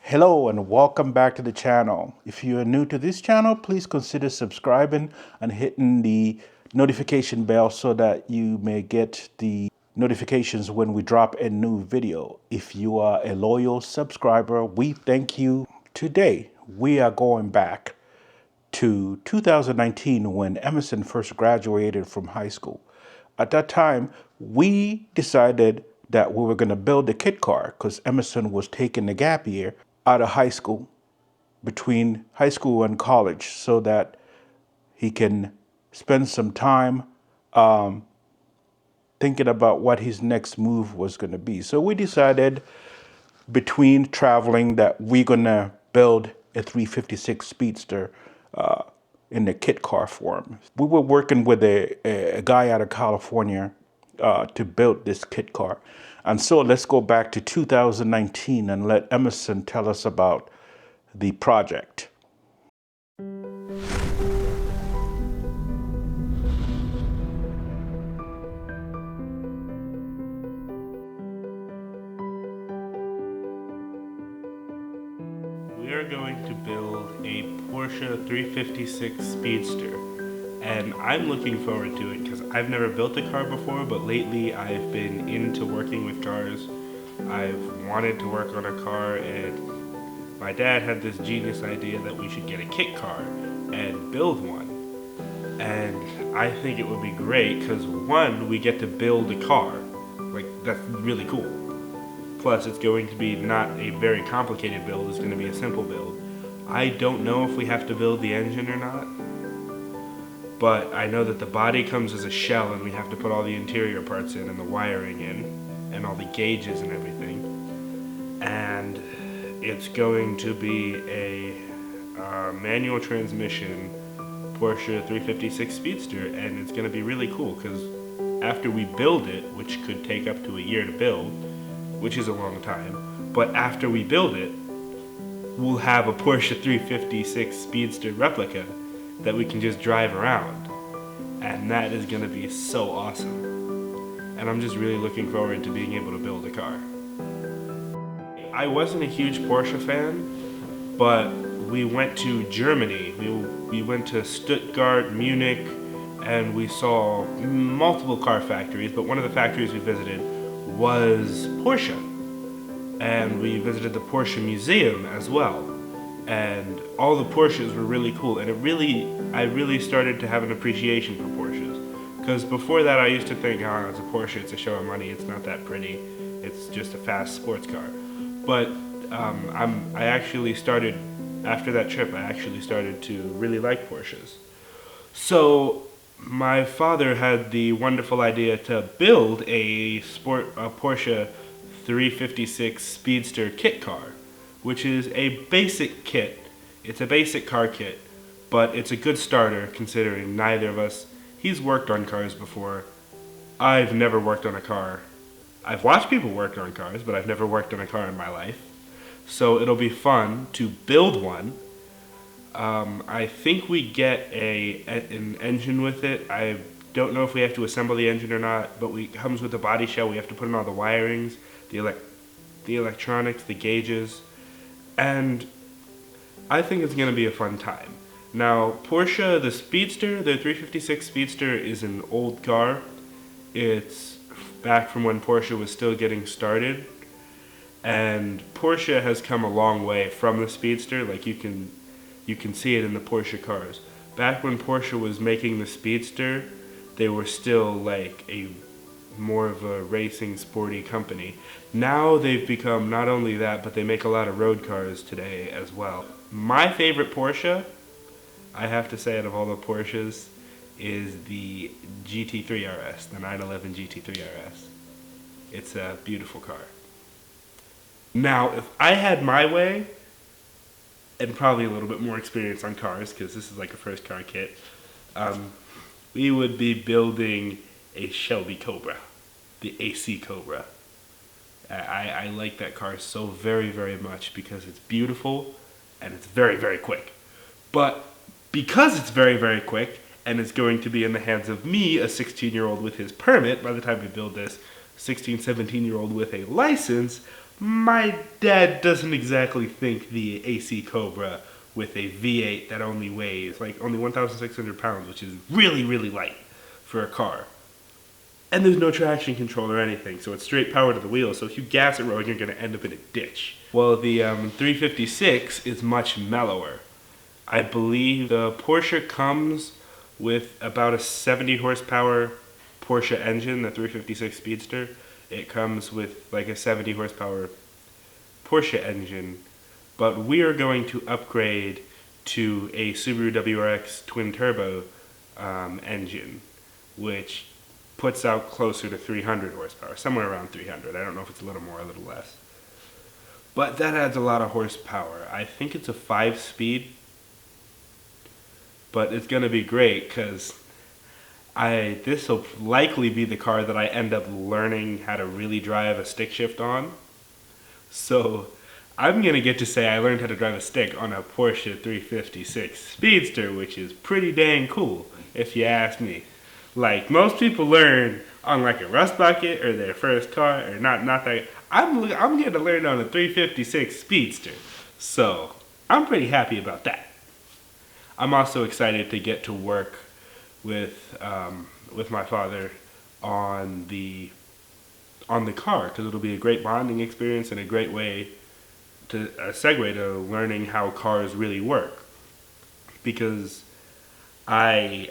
Hello and welcome back to the channel. If you are new to this channel, please consider subscribing and hitting the notification bell so that you may get the notifications when we drop a new video. If you are a loyal subscriber, we thank you. Today, we are going back to 2019 when Emerson first graduated from high school. At that time, we decided that we were going to build a kit car because Emerson was taking a gap year out of high school, between high school and college, so that he can spend some time thinking about what his next move was going to be. So we decided between traveling that we're going to build a 356 Speedster in the kit car form. We were working with a guy out of California to build this kit car. And so let's go back to 2019 and let Emerson tell us about the project. We are going to build a Porsche 356 Speedster, and I'm looking forward to it because I've never built a car before, but lately I've been into working with cars. I've wanted to work on a car, and my dad had this genius idea that we should get a kit car and build one. And I think it would be great because one, we get to build a car. Like, that's really cool. Plus, it's going to be not a very complicated build, it's going to be a simple build. I don't know if we have to build the engine or not, but I know that the body comes as a shell and we have to put all the interior parts in and the wiring in and all the gauges and everything. And it's going to be a manual transmission Porsche 356 Speedster, and it's going to be really cool because after we build it, which could take up to a year to build, which is a long time, but after we build it, we'll have a Porsche 356 Speedster replica that we can just drive around. And that is going to be so awesome. And I'm just really looking forward to being able to build a car. I wasn't a huge Porsche fan, but we went to Germany. We went to Stuttgart, Munich, and we saw multiple car factories, but one of the factories we visited was Porsche, and we visited the Porsche Museum as well, and all the Porsches were really cool, and I really started to have an appreciation for Porsches, because before that I used to think, oh, it's a Porsche, it's a show of money, it's not that pretty, it's just a fast sports car. But I actually started, after that trip, I actually started to really like Porsches. So my father had the wonderful idea to build a Porsche 356 Speedster kit car, which is a basic kit. It's a basic car kit, but it's a good starter considering neither of us, he's worked on cars before. I've never worked on a car. I've watched people work on cars, but I've never worked on a car in my life. So it'll be fun to build one. I think we get an engine with it. I don't know if we have to assemble the engine or not, but it comes with a body shell. We have to put in all the wirings, the electronics, the gauges, and I think it's going to be a fun time. Now, Porsche, the Speedster, the 356 Speedster is an old car. It's back from when Porsche was still getting started, and Porsche has come a long way from the Speedster. Like, you can see it in the Porsche cars. Back when Porsche was making the Speedster, they were still like more of a racing, sporty company. Now they've become not only that, but they make a lot of road cars today as well. My favorite Porsche, I have to say, out of all the Porsches, is the GT3 RS, the 911 GT3 RS. It's a beautiful car. Now, if I had my way, and probably a little bit more experience on cars, because this is like a first car kit, we would be building a Shelby Cobra, the AC Cobra. I like that car so very, very much because it's beautiful and it's very, very quick. But because it's very, very quick and it's going to be in the hands of me, a 16-year-old with his permit, by the time we build this, 16, 17-year-old with a license, My dad doesn't exactly think the AC Cobra with a V8 that only weighs like only 1,600 pounds, which is really, really light for a car. And there's no traction control or anything, so it's straight power to the wheel. So if you gas it wrong, you're going to end up in a ditch. Well, the 356 is much mellower. I believe the Porsche comes with about a 70 horsepower Porsche engine, the 356 Speedster. It comes with like a 70 horsepower Porsche engine, but we are going to upgrade to a Subaru WRX twin turbo engine, which puts out closer to 300 horsepower, somewhere around 300. I don't know if it's a little more or a little less. But that adds a lot of horsepower. I think it's a 5-speed, but it's going to be great because this will likely be the car that I end up learning how to really drive a stick shift on. So I'm going to get to say I learned how to drive a stick on a Porsche 356 Speedster, which is pretty dang cool, if you ask me. Like, most people learn on like a rust bucket or their first car, or not that. I'm getting to learn on a 356 Speedster. So I'm pretty happy about that. I'm also excited to get to work with my father on the car, because it'll be a great bonding experience and a great way to a segue to learning how cars really work. Because I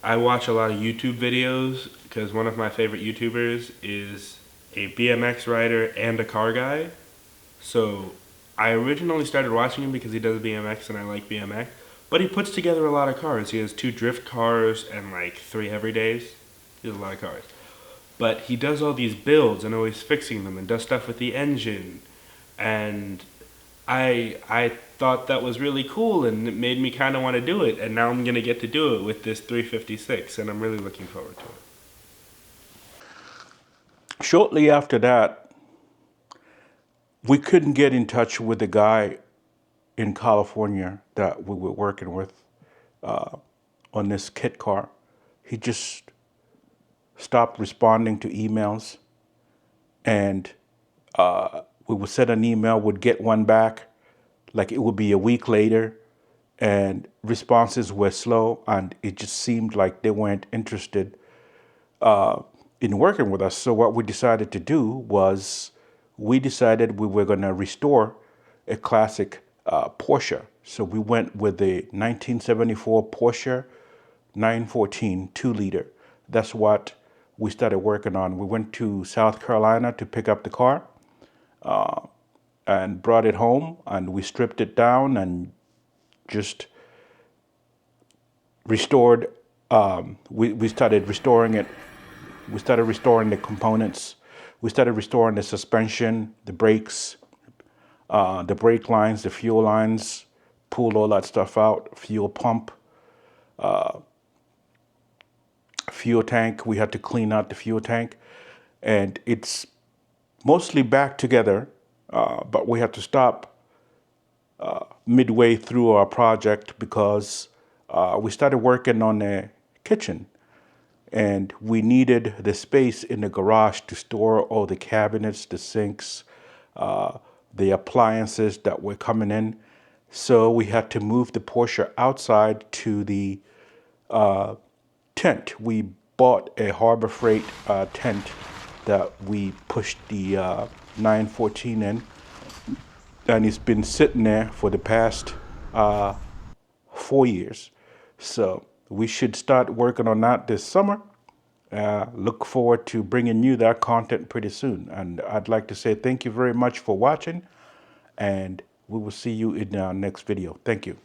watch a lot of YouTube videos, because one of my favorite YouTubers is a BMX rider and a car guy. So I originally started watching him because he does BMX and I like BMX. But he puts together a lot of cars. He has 2 drift cars and like 3 everydays. He has a lot of cars. But he does all these builds and always fixing them and does stuff with the engine. And I thought that was really cool, and it made me kind of want to do it. And now I'm going to get to do it with this 356, and I'm really looking forward to it. Shortly after that, we couldn't get in touch with the guy in California that we were working with on this kit car. He just stopped responding to emails, and we would send an email, would get one back, like it would be a week later, and responses were slow, and it just seemed like they weren't interested in working with us. So what we decided to do was we decided we were going to restore a classic Porsche. So we went with the 1974 Porsche 914 2-liter. That's what we started working on. We went to South Carolina to pick up the car and brought it home, and we stripped it down and just restored. We started restoring it. We started restoring the components. We started restoring the suspension, the brakes, the brake lines, the fuel lines, pulled all that stuff out, fuel pump, fuel tank. We had to clean out the fuel tank. And it's mostly back together, but we had to stop midway through our project because we started working on the kitchen. And we needed the space in the garage to store all the cabinets, the sinks, the appliances that were coming in. So we had to move the Porsche outside to the tent. We bought a Harbor Freight tent that we pushed the 914 in. And it's been sitting there for the past 4 years. So we should start working on that this summer. Look forward to bringing you that content pretty soon. And I'd like to say thank you very much for watching, and we will see you in our next video. Thank you.